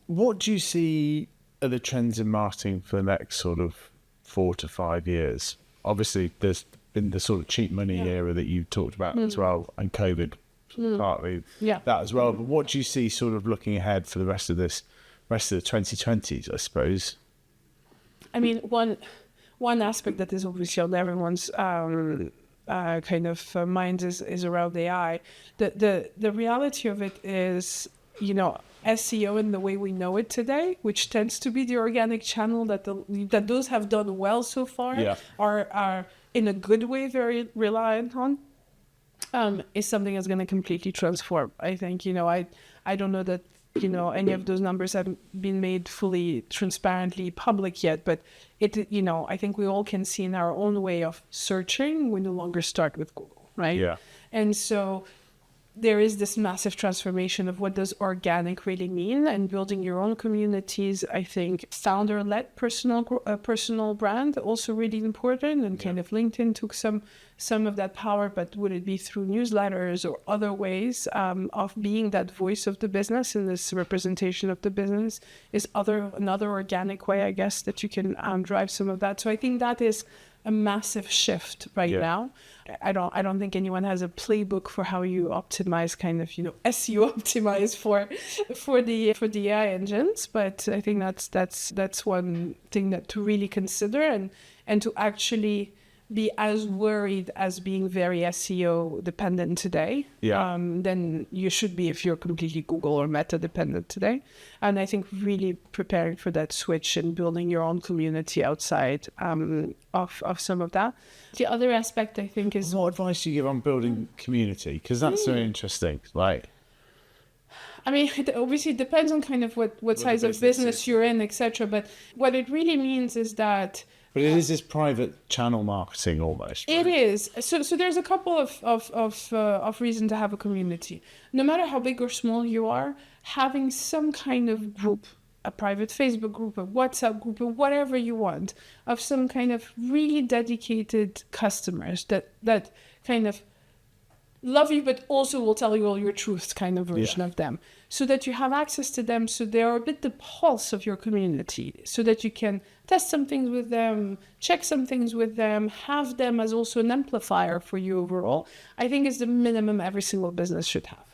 What do you see are the trends in marketing for the next sort of 4 to 5 years? Obviously, there's been the sort of cheap money era that you talked about as well, and COVID partly that as well. But what do you see sort of looking ahead for the rest of the 2020s, I suppose? I mean, one aspect that is obviously on everyone's kind of mind is around AI. The reality of it is, SEO in the way we know it today, which tends to be the organic channel that those have done well so far, are in a good way very reliant on, is something that's going to completely transform. I think, I don't know that, any of those numbers have been made fully transparently public yet, but I think we all can see in our own way of searching, we no longer start with Google, right? Yeah. And so there is this massive transformation of what does organic really mean, and building your own communities. I think founder-led personal brand also really important, and kind of LinkedIn took some of that power, but would it be through newsletters or other ways of being that voice of the business, and this representation of the business is another organic way, I guess, that you can drive some of that. So I think that is a massive shift right now. I don't think anyone has a playbook for how you optimize kind of, SEO optimize for the AI engines, but I think that's one thing that to really consider, and to actually be as worried as being very SEO dependent today, then you should be if you're completely Google or Meta dependent today. And I think really preparing for that switch and building your own community outside of some of that. The other aspect, I think, is... What advice do you give on building community? Because that's very interesting. I mean, it obviously depends on kind of what size of business you're in, etc. But what it really means is that... But it is this private channel marketing almost. Right? It is. So there's a couple of reasons to have a community. No matter how big or small you are, having some kind of group, a private Facebook group, a WhatsApp group, or whatever you want, of some kind of really dedicated customers that kind of love you, but also will tell you all your truths kind of version of them, so that you have access to them, so they are a bit the pulse of your community, so that you can test some things with them, check some things with them, have them as also an amplifier for you overall. I think is the minimum every single business should have.